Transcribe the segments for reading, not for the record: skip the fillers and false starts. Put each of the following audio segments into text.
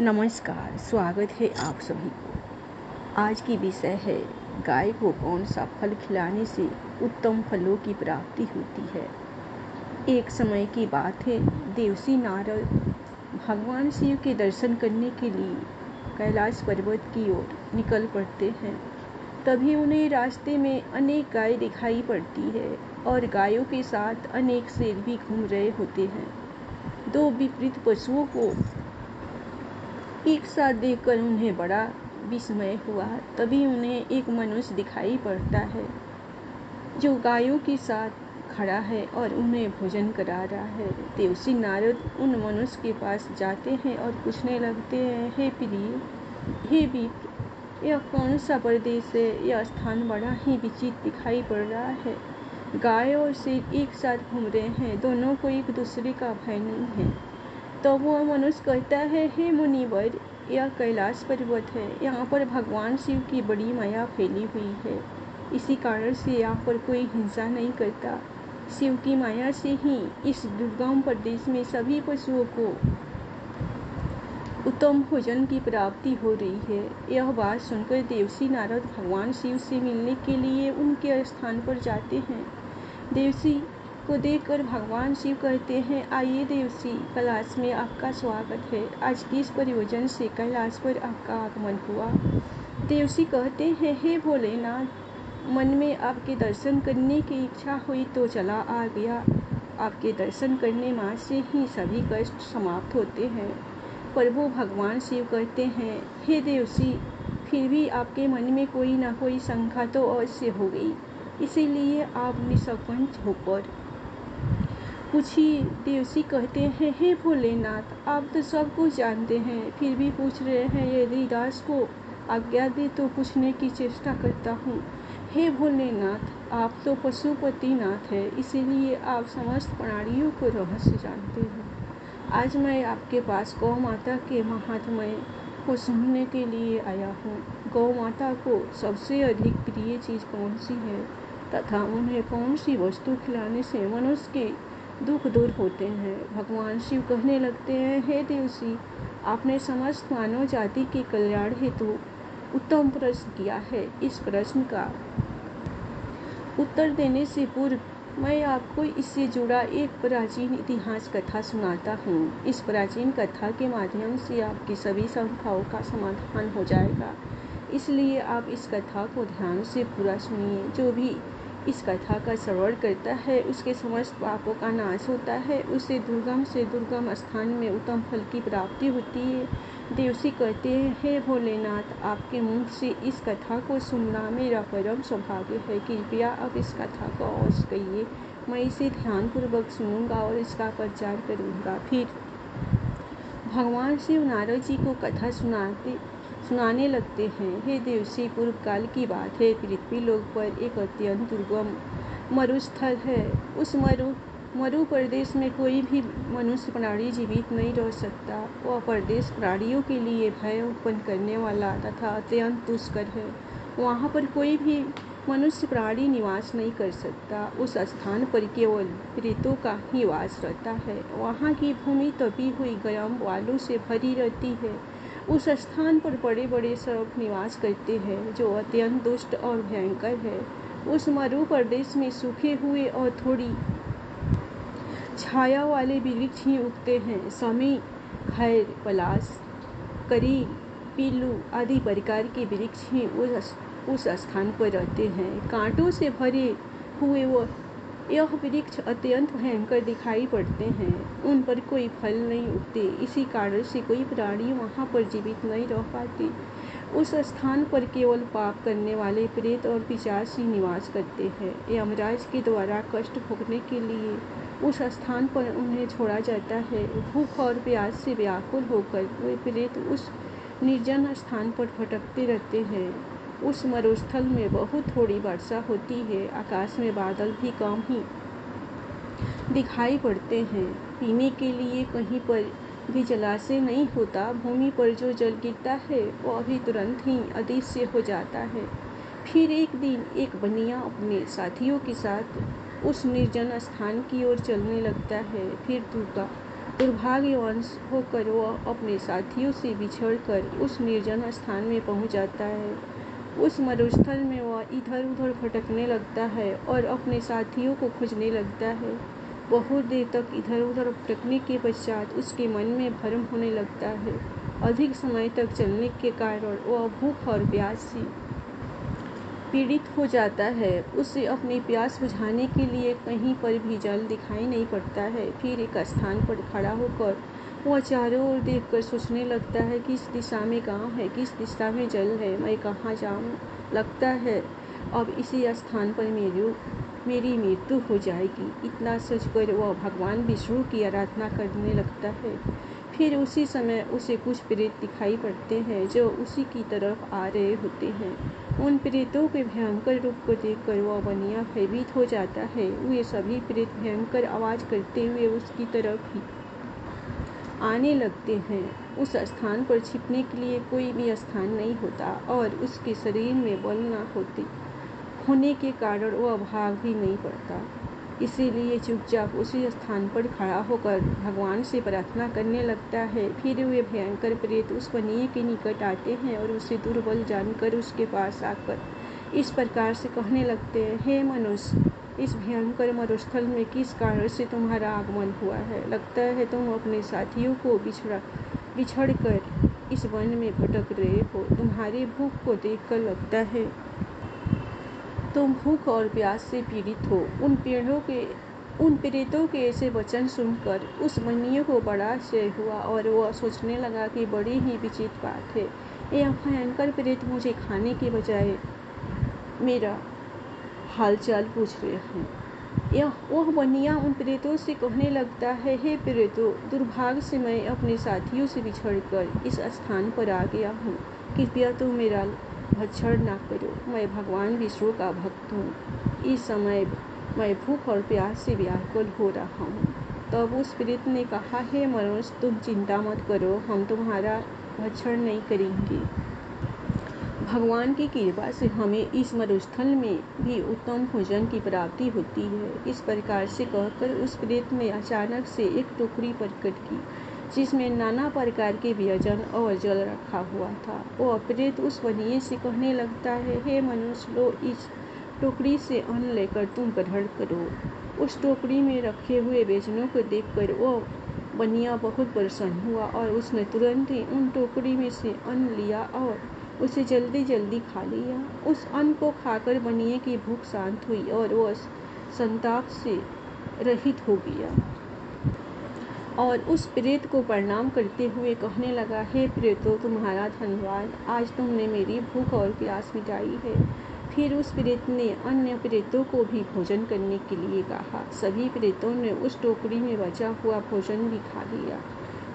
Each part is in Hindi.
नमस्कार, स्वागत है आप सभी को। आज की विषय है गाय को कौन सा फल खिलाने से उत्तम फलों की प्राप्ति होती है। एक समय की बात है, देवर्षि नारद भगवान शिव के दर्शन करने के लिए कैलाश पर्वत की ओर निकल पड़ते हैं। तभी उन्हें रास्ते में अनेक गाय दिखाई पड़ती है और गायों के साथ अनेक शेर भी घूम रहे होते हैं। दो विपरीत पशुओं को एक साथ देखकर उन्हें बड़ा विस्मय हुआ। तभी उन्हें एक मनुष्य दिखाई पड़ता है जो गायों के साथ खड़ा है और उन्हें भोजन करा रहा है। देवर्षि नारद उन मनुष्य के पास जाते हैं और पूछने लगते हैं, हे प्रिय, हे विप्र, यह कौन सा प्रदेश है? यह स्थान बड़ा ही विचित्र दिखाई पड़ रहा है। गाय और शेर एक साथ घूम रहे हैं, दोनों को एक दूसरे का भय नहीं है। तो वह मनुष्य कहता है, हे मुनिवर, यह कैलाश पर्वत है। यहाँ पर भगवान शिव की बड़ी माया फैली हुई है। इसी कारण से यहाँ पर कोई हिंसा नहीं करता। शिव की माया से ही इस दुर्गम प्रदेश में सभी पशुओं को उत्तम भोजन की प्राप्ति हो रही है। यह बात सुनकर देवर्षि नारद भगवान शिव से मिलने के लिए उनके स्थान पर जाते हैं। देवर्षि को देखकर भगवान शिव कहते हैं, आइए देवर्षि, कैलाश में आपका स्वागत है। आज की इस प्रयोजन से कैलाश पर आपका आगमन हुआ। देवर्षि कहते हैं, हे भोलेनाथ, मन में आपके दर्शन करने की इच्छा हुई तो चला आ गया। आपके दर्शन करने मात्र से ही सभी कष्ट समाप्त होते हैं। प्रभु भगवान शिव कहते हैं, हे देवर्षि, फिर भी आपके मन में कोई न कोई शंका तो अवश्य हो गई, इसीलिए आप निसंकोच होकर पूछिए। देवर्षि कहते हैं, हे भोलेनाथ, आप तो सब कुछ जानते हैं, फिर भी पूछ रहे हैं। यदि दास को आज्ञा दे तो पूछने की चेष्टा करता हूँ। हे भोलेनाथ, आप तो पशुपतिनाथ है, इसीलिए आप समस्त प्राणियों को रहस्य जानते हैं। आज मैं आपके पास गौ माता के महात्म्य को सुनने के लिए आया हूँ। गौ माता को सबसे अधिक प्रिय चीज़ कौन सी है तथा उन्हें कौन सी वस्तु खिलाने से मनुष्य के दुख दूर होते हैं। भगवान शिव कहने लगते हैं, हे देवर्षि, आपने समस्त मानव जाति के कल्याण हेतु उत्तम प्रश्न किया है। इस प्रश्न का उत्तर देने से पूर्व मैं आपको इससे जुड़ा एक प्राचीन इतिहास कथा सुनाता हूँ। इस प्राचीन कथा के माध्यम से आपकी सभी शंकाओं का समाधान हो जाएगा, इसलिए आप इस कथा को ध्यान से पूरा सुनिए। जो भी इस कथा का श्रवण करता है उसके समस्त पापों का नाश होता है, उसे दुर्गम से दुर्गम स्थान में उत्तम फल की प्राप्ति होती है। देवर्षि कहते हैं, हे भोलेनाथ, आपके मुख से इस कथा को सुनना मेरा परम सौभाग्य है। कृपया अब इस कथा को अवश्य कहिए, मैं इसे ध्यानपूर्वक सुनूंगा और इसका प्रचार करूंगा। फिर भगवान शिव नारद जी को कथा सुनाने लगते हैं। हे देवर्षि, पूर्व काल की बात है, पृथ्वी लोक पर एक अत्यंत दुर्गम मरुस्थल है। उस मरु प्रदेश में कोई भी मनुष्य प्राणी जीवित नहीं रह सकता। वह प्रदेश प्राणियों के लिए भय उत्पन्न करने वाला तथा अत्यंत दुष्कर है। वहाँ पर कोई भी मनुष्य प्राणी निवास नहीं कर सकता। उस स्थान पर केवल प्रेतों का ही वास रहता है। वहाँ की भूमि तपी हुई गर्म बालू से भरी रहती है। उस स्थान पर बड़े बड़े सर्प निवास करते हैं जो अत्यंत दुष्ट और भयंकर है। उस मरु प्रदेश में सूखे हुए और थोड़ी छाया वाले वृक्ष ही उगते हैं। समी, खैर, पलाश, करी, पीलू आदि प्रकार के वृक्ष ही उस स्थान पर रहते हैं। कांटों से भरे हुए यह वृक्ष अत्यंत भयंकर दिखाई पड़ते हैं। उन पर कोई फल नहीं उगते, इसी कारण से कोई प्राणी वहाँ पर जीवित नहीं रह पाते। उस स्थान पर केवल पाप करने वाले प्रेत और पिशाच ही निवास करते हैं। यमराज के द्वारा कष्ट भोगने के लिए उस स्थान पर उन्हें छोड़ा जाता है। भूख और प्यास से व्याकुल होकर वे प्रेत उस निर्जन स्थान पर भटकते रहते हैं। उस मरुस्थल में बहुत थोड़ी वर्षा होती है। आकाश में बादल भी कम ही दिखाई पड़ते हैं। पीने के लिए कहीं पर भी जलाशय नहीं होता। भूमि पर जो जल गिरता है वह भी तुरंत ही अदृश्य हो जाता है। फिर एक दिन एक बनिया अपने साथियों के साथ उस निर्जन स्थान की ओर चलने लगता है। फिर दुर्भाग्यवश होकर वह अपने साथियों से बिछड़कर उस निर्जन स्थान में पहुंच जाता है। उस मरुस्थल में वह इधर उधर भटकने लगता है और अपने साथियों को खोजने लगता है। बहुत देर तक इधर उधर भटकने के पश्चात उसके मन में भ्रम होने लगता है। अधिक समय तक चलने के कारण वह भूख और प्यास से पीड़ित हो जाता है। उसे अपनी प्यास बुझाने के लिए कहीं पर भी जल दिखाई नहीं पड़ता है। फिर एक स्थान पर खड़ा होकर वह चारों ओर देखकर सोचने लगता है, किस दिशा में गांव है, किस दिशा में जल है, मैं कहाँ जाऊँ। लगता है अब इसी स्थान पर मेरी मृत्यु हो जाएगी। इतना सोचकर वह भगवान विष्णु की आराधना करने लगता है। फिर उसी समय उसे कुछ प्रेत दिखाई पड़ते हैं जो उसी की तरफ आ रहे होते हैं। उन प्रेतों के भयंकर रूप को देखकर वह बनिया भयभीत हो जाता है। वे सभी प्रेत भयंकर आवाज करते हुए उसकी तरफ ही आने लगते हैं। उस स्थान पर छिपने के लिए कोई भी स्थान नहीं होता और उसके शरीर में बल न होने के कारण वह भाग भी नहीं पड़ता। इसीलिए चुपचाप उसी स्थान पर खड़ा होकर भगवान से प्रार्थना करने लगता है। फिर वे भयंकर प्रेत उस बनिए के निकट आते हैं और उसे दुर्बल जानकर उसके पास आकर इस प्रकार से कहने लगते हैं, हे मनुष्य, इस भयंकर मरुस्थल में किस कारण से तुम्हारा आगमन हुआ है। लगता है तुम अपने साथियों को बिछड़कर इस वन में भटक रहे हो। तुम्हारी भूख को देखकर लगता है तुम भूख और प्यास से पीड़ित हो। उन प्रेतों के ऐसे वचन सुनकर उस बनिए को बड़ा आश्चर्य हुआ और वह सोचने लगा कि बड़ी ही विचित्र बात है। यह भयंकर प्रेत मुझे खाने के बजाय मेरा हालचाल पूछ रहे हैं। वह बनिया उन प्रेतों से कहने लगता है, हे प्रेतों, दुर्भाग्य से मैं अपने साथियों से बिछड़कर इस स्थान पर आ गया हूँ। कृपया तुम मेरा भक्षण न करो। मैं भगवान विष्णु का भक्त हूँ। इस समय मैं भूख और प्यास से व्याकुल हो रहा हूँ। तब उस प्रेत ने कहा, हे मनुष्य, तुम चिंता मत करो, हम तुम्हारा भक्षण नहीं करेंगे। भगवान की कृपा से हमें इस मरुस्थल में भी उत्तम भोजन की प्राप्ति होती है। इस प्रकार से कहकर उस प्रेत ने अचानक से एक टोकरी प्रकट की जिसमें नाना प्रकार के व्यंजन और जल रखा हुआ था। वह प्रेत उस बनिए से कहने लगता है, हे मनुष्य, लो, इस टोकरी से अन्न लेकर तुम ग्रहण करो। उस टोकरी में रखे हुए व्यंजनों को देखकर वह बनिया बहुत प्रसन्न हुआ और उसने तुरंत ही उन टोकरी में से अन्न लिया और उसे जल्दी जल्दी खा लिया। उस अन्न को खाकर बनिए की भूख शांत हुई और वह संताप से रहित हो गया और उस प्रेत को प्रणाम करते हुए कहने लगा, हे प्रेतों, तुम्हारा धन्यवाद, आज तुमने मेरी भूख और प्यास मिटाई है। फिर उस प्रेत ने अन्य प्रेतों को भी भोजन करने के लिए कहा। सभी प्रेतों ने उस टोकरी में बचा हुआ भोजन भी खा लिया।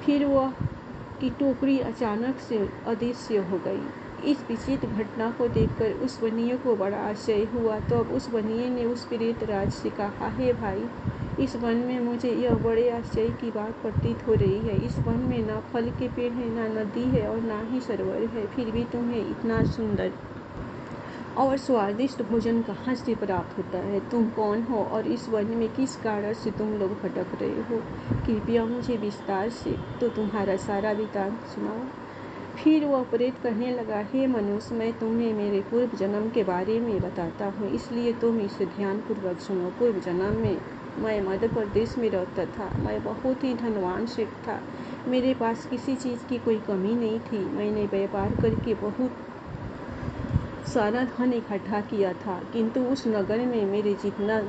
फिर वह की टोकरी अचानक से अदृश्य हो गई। इस विचित्र घटना को देखकर उस बनिए को बड़ा आश्चर्य हुआ। तब उस बनिए ने उस प्रेत राज से कहा, हे भाई, इस वन में मुझे यह बड़े आश्चर्य की बात प्रतीत हो रही है। इस वन में न फल के पेड़ है, न नदी है और न ही सरोवर है, फिर भी तुम्हें इतना सुंदर और स्वादिष्ट भोजन कहाँ से प्राप्त होता है। तुम कौन हो और इस वन में किस कारण से तुम लोग भटक रहे हो। कृपया मुझे विस्तार से तो तुम्हारा सारा वृत्तांत सुनाओ। फिर वह प्रेत कहने लगा, हे मनुष्य, मैं तुम्हें मेरे पूर्व जन्म के बारे में बताता हूँ, इसलिए तुम इसे ध्यानपूर्वक सुनो। पूर्व जन्म में मैं मध्य प्रदेश में रहता था। मैं बहुत ही धनवान सेठ था। मेरे पास किसी चीज़ की कोई कमी नहीं थी। मैंने व्यापार करके बहुत सारा धन इकट्ठा किया था, किंतु उस नगर में मेरे जितना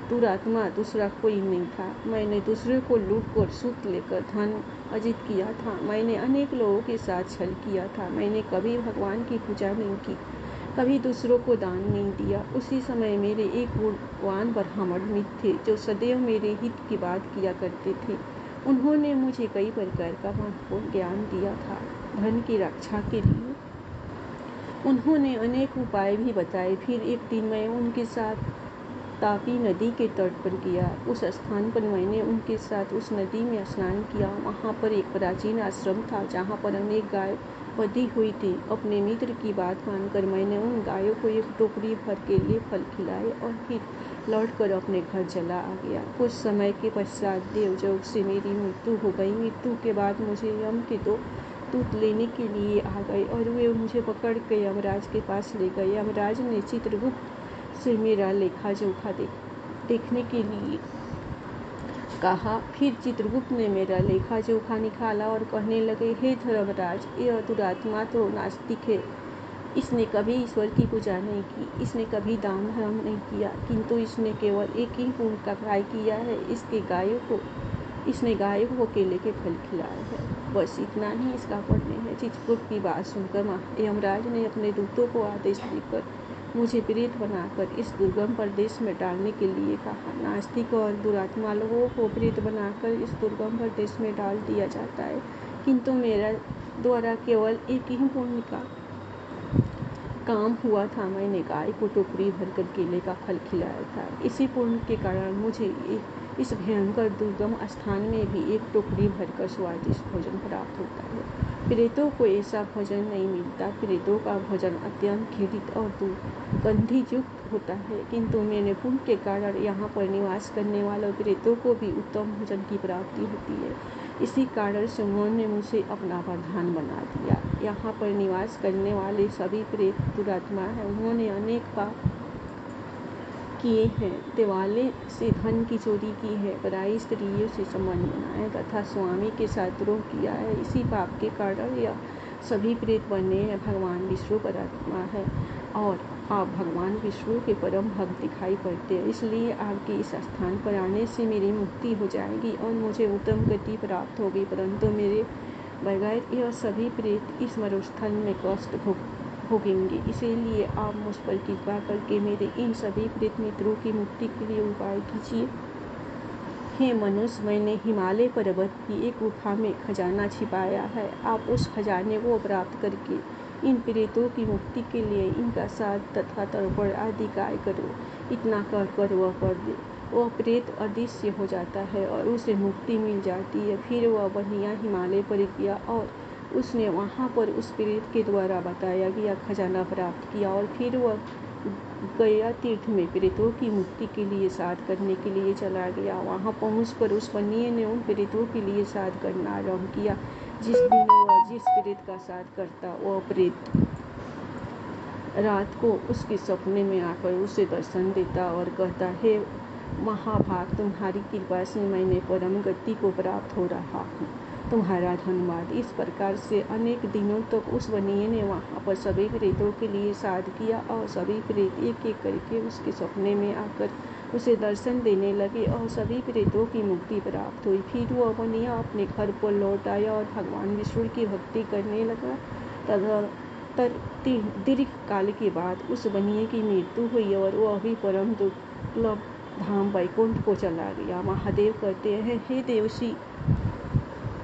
दुरात्मा दूसरा कोई नहीं था। मैंने दूसरे को लूट कर सूद लेकर धन अर्जित किया था। मैंने अनेक लोगों के साथ छल किया था। मैंने कभी भगवान की पूजा नहीं की, कभी दूसरों को दान नहीं दिया। उसी समय मेरे एक गुणवान ब्राह्मण मित्र थे जो सदैव मेरे हित की बात किया करते थे। उन्होंने मुझे कई प्रकार का महत्वपूर्ण ज्ञान दिया था। धन की रक्षा के लिए उन्होंने अनेक उपाय भी बताए। फिर एक दिन मैं उनके साथ तापी नदी के तट पर गया। उस स्थान पर मैंने उनके साथ उस नदी में स्नान किया। वहाँ पर एक प्राचीन आश्रम था जहाँ पर अनेक गाय बंधी हुई थी। अपने मित्र की बात मानकर मैंने उन गायों को एक टोकरी भर के लिए फल खिलाए और फिर लौटकर अपने घर चला आ गया। कुछ समय के पश्चात देवलोक से मेरी मृत्यु हो गई। मृत्यु के बाद मुझे यम के 2 दूत लेने के लिए आ गए और वे मुझे पकड़ के यमराज के पास ले गए। यमराज ने चित्रगुप्त से मेरा लेखा जोखा देखने के लिए कहा। फिर चित्रगुप्त ने मेरा लेखा जोखा निकाला और कहने लगे, हे धर्मराज, यह दुरात्मा तो नास्तिक है। इसने कभी ईश्वर की पूजा नहीं की, इसने कभी दान धर्म नहीं किया, किंतु इसने केवल एक ही पुण्य का कार्य किया है। इसने गायों को केले के फल खिलाए हैं। बस इतना ही इसका पुण्य है। चित्रगुप्त की बात सुनकर यमराज ने अपने दूतों को आदेश देकर मुझे प्रेत बनाकर इस दुर्गम प्रदेश में डालने के लिए कहा। नास्तिक और दुरात्मा लोगों को प्रेत बनाकर इस दुर्गम प्रदेश में डाल दिया जाता है, किंतु मेरा द्वारा केवल एक ही पुण्य का काम हुआ था। मैंने गाय को टोकरी भरकर केले का फल खिलाया था। इसी पुण्य के कारण मुझे इस भयंकर दुर्गम स्थान में भी एक टोकरी भरकर स्वादिष्ट भोजन प्राप्त होता है। प्रेतों को ऐसा भोजन नहीं मिलता। प्रेतों का भोजन अत्यंत घृणित और दुर्गंधियुक्त होता है, किंतु मेरे पुण्य के कारण यहाँ पर निवास करने वाले प्रेतों को भी उत्तम भोजन की प्राप्ति होती है। इसी कारण से उन्होंने मुझे अपना प्रधान बना दिया। यहाँ पर निवास करने वाले सभी प्रेत दुरात्मा हैं। उन्होंने अनेक पाप किए हैं। दिवाले से धन की चोरी की है, पराई स्त्रियों से संबंध बनाए तथा स्वामी के साथ द्रोह किया है। इसी पाप के कारण यह सभी प्रेत बने हैं। भगवान विष्णु परात्मा है और आप भगवान विष्णु के परम भक्त दिखाई पड़ते हैं, इसलिए आपके इस स्थान पर आने से मेरी मुक्ति हो जाएगी और मुझे उत्तम गति प्राप्त होगी। परंतु मेरे बगैर यह सभी प्रेत इस मरुस्थल में कष्ट भोगेंगे। इसीलिए आप मुझ पर कृपा करके मेरे इन सभी प्रेत मित्रों की मुक्ति के लिए उपाय कीजिए। हे मनुष्य, मैंने हिमालय पर्वत की एक गुफा में खजाना छिपाया है। आप उस खजाने को प्राप्त करके इन प्रेतों की मुक्ति के लिए इनका साथ तथा तर्पण आदि कार्य करो। इतना कर वह प्रेत अदृश्य हो जाता है और उसे मुक्ति मिल जाती है। फिर वह बढ़िया हिमालय पर गया और उसने वहाँ पर उस प्रेत के द्वारा बताया गया खजाना प्राप्त किया और फिर वह गया तीर्थ में प्रेतों की मुक्ति के लिए साध करने के लिए चला गया। वहाँ पहुँचकर उस बनिए ने उन प्रेतों के लिए साध करना आरंभ किया। जिस दिन वह जिस प्रेत का साध करता, वह प्रेत रात को उसके सपने में आकर उसे दर्शन देता और कहता, हे महाभाग, तुम्हारी कृपा से मैंने परम गति को प्राप्त हो रहा हूँ, तुम्हारा धन्यवाद। इस प्रकार से अनेक दिनों तक उस बनिए ने वहाँ पर सभी प्रेतों के लिए साध किया और सभी प्रेत एक एक करके उसके सपने में आकर उसे दर्शन देने लगे और सभी प्रेतों की मुक्ति प्राप्त हुई। फिर वह बनिया अपने घर पर लौट आया और भगवान विष्णु की भक्ति करने लगा। दीर्घ काल के बाद उस बनिए की मृत्यु हुई और वह भी परम दुर्लभ धाम वैकुंठ को चला गया। महादेव कहते हैं, हे देवसी,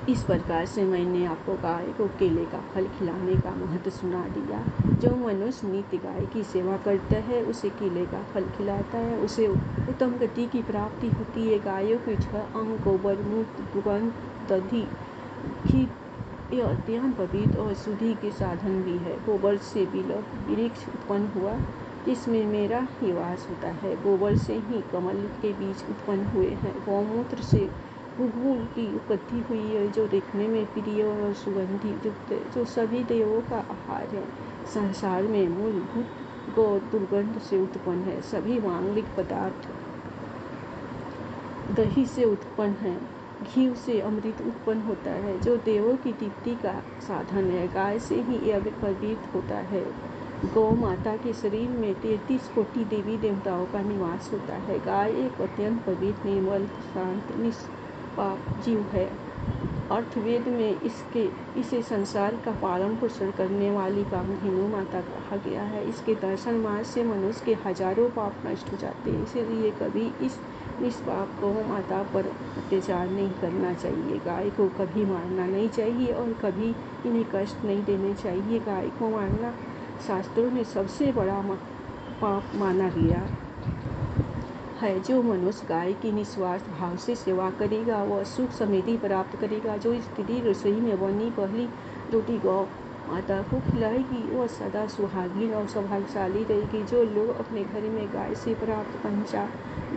इस प्रकार से मैंने आपको गाय को केले का फल खिलाने का महत्व सुना दिया। जो मनुष्य नित्य गाय की सेवा करता है, उसे केले का फल खिलाता है, उसे उत्तम गति की प्राप्ति होती है। गायों के 6 अंग गोबर, मूत्र, दुर्गंध, दधि, घी, यह अत्यंत पवित्र और शुद्धि के साधन भी है। गोबर से बिल्व वृक्ष उत्पन्न हुआ जिसमें मेरा निवास होता है। गोबर से ही कमल के बीज उत्पन्न हुए हैं। गौमूत्र से गुड़गुड़ की उत्पत्ति हुई है, जो देखने में प्रिय और सुगंधि युक्त है, जो सभी देवों का आहार है। संसार में मूलभूत गौ दुर्गंध से उत्पन्न है। सभी मांगलिक पदार्थ दही से उत्पन्न है। घी से अमृत उत्पन्न होता है, जो देवों की तृप्ति का साधन है। गाय से ही यज्ञ पवित्र होता है। गौ माता के शरीर में 33 कोटि देवी देवताओं का निवास होता है। गाय एक अत्यंत पवित्र, निर्मल, शांत, निष्पाप जीव है। अर्थवेद में इसे संसार का पालन पोषण करने वाली कामधेनु माता कहा गया है। इसके दर्शन मात्र से मनुष्य के हजारों पाप नष्ट हो जाते हैं। इसलिए कभी इस निष्पाप गौ माता पर अत्याचार नहीं करना चाहिए। गाय को कभी मारना नहीं चाहिए और कभी इन्हें कष्ट नहीं देने चाहिए। गाय को मारना शास्त्रों में सबसे बड़ा पाप माना गया है। जो मनुष्य गाय की निस्वार्थ भाव से सेवा करेगा वह सुख समृद्धि प्राप्त करेगा। जो स्त्री रसोई में बनी पहली रोटी गौ माता को खिलाएगी वह सदा सुहागिन और सौभाग्यशाली रहेगी। जो लोग अपने घर में गाय से प्राप्त पंचा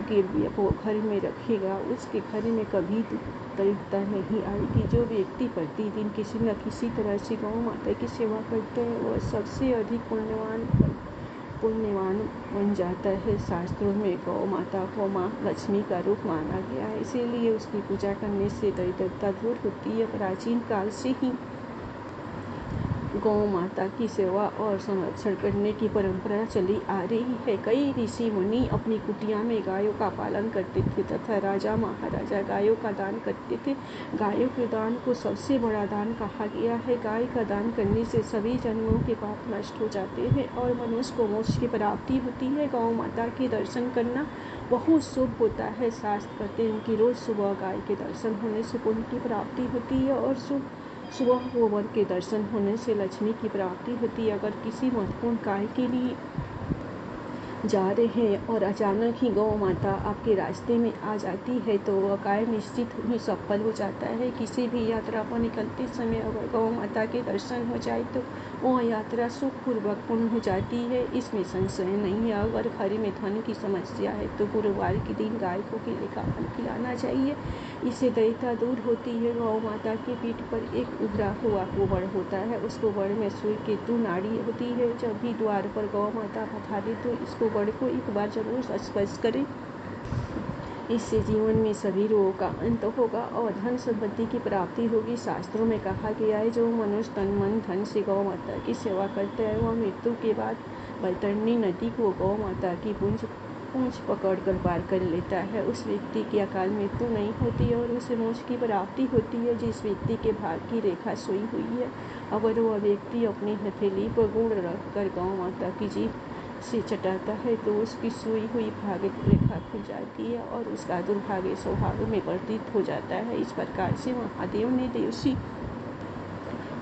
गिरवी को घर में रखेगा उसके घर में कभी दरिद्रता नहीं आएगी। जो व्यक्ति प्रतिदिन किसी न किसी तरह से गौ माता की सेवा करते हैं वह सबसे अधिक पुण्यवान बन जाता है। शास्त्रों में गौ माता को माँ लक्ष्मी का रूप माना गया है, इसीलिए उसकी पूजा करने से दरिद्रता दूर होती है। प्राचीन काल से ही गौ माता की सेवा और संरक्षण करने की परंपरा चली आ रही है। कई ऋषि मुनि अपनी कुटिया में गायों का पालन करते थे तथा राजा महाराजा गायों का दान करते थे। गायों के दान को सबसे बड़ा दान कहा गया है। गाय का दान करने से सभी जन्मों के पाप नष्ट हो जाते हैं और मनुष्य को मोक्ष की प्राप्ति होती है। गौ माता के दर्शन करना बहुत शुभ होता है। शास्त्र कहते हैं कि रोज सुबह गाय के दर्शन होने से पुण्य की प्राप्ति होती है और सुबह गोबर के दर्शन होने से लक्ष्मी की प्राप्ति होती है। अगर किसी महत्वपूर्ण कार्य के लिए जा रहे हैं और अचानक ही गौ माता आपके रास्ते में आ जाती है तो वह कार्य निश्चित ही सफल हो जाता है। किसी भी यात्रा पर निकलते समय अगर गौ माता के दर्शन हो जाए तो वह यात्रा सुखपूर्वक पूर्ण हो जाती है, इसमें संशय नहीं है। अगर घर में धन की समस्या है तो गुरुवार के दिन गाय को केले का फल खिलाना चाहिए, इससे दरिद्रता दूर होती है। गौ माता के पीठ पर एक उभरा हुआ गोबर होता है, उस गोबर में सूर्य केतु नाड़ी होती है। जब भी द्वार पर गौ माता पधारे तो इस गोबर को एक बार जरूर स्पर्श करें, इससे जीवन में सभी रोगों का अंत होगा और धन संपत्ति की प्राप्ति होगी। शास्त्रों में कहा गया है जो मनुष्य तन मन धन से गौ माता की सेवा करता है वह मृत्यु के बाद बैतरणी नदी को गौ माता की पूंछ पकड़कर पार कर लेता है। उस व्यक्ति की अकाल मृत्यु नहीं होती और उसे मोक्ष की प्राप्ति होती है। जिस व्यक्ति के भाग की रेखा सोई हुई है अगर वह व्यक्ति अपनी हथेली पर गुड़ रखकर गौ माता की जीभ से चटाता है तो उसकी सोई हुई भाग्य रेखा खुल जाती है और उसका दुर्भाग्य सौभाग्य में परिवर्तित हो जाता है। इस प्रकार से महादेव ने देवर्षि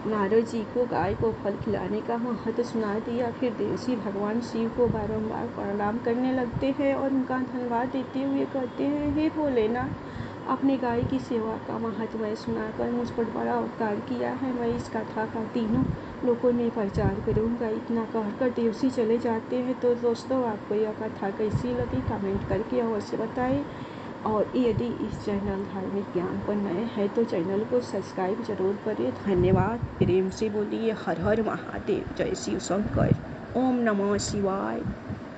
नारद जी को गाय को फल खिलाने का महत्व सुना दिया। फिर देवर्षि भगवान शिव को बारंबार प्रणाम करने लगते हैं और उनका धन्यवाद देते हुए कहते हैं, हे भोलेनाथ, आपने गाय की सेवा का महत्व सुनाकर मुझ पर बड़ा उपकार किया है। मैं इस कथा का तीनों लोगों में प्रचार करूंगा। इतना कहकर देवर्षि चले जाते हैं। तो दोस्तों आपको यह कथा कैसी लगी कमेंट करके अवश्य बताएं और यदि इस चैनल धार्मिक ज्ञान पर नए हैं तो चैनल को सब्सक्राइब जरूर करें। धन्यवाद। प्रेम से बोलिए हर हर महादेव, जय शिव शंकर, ओम नमः शिवाय।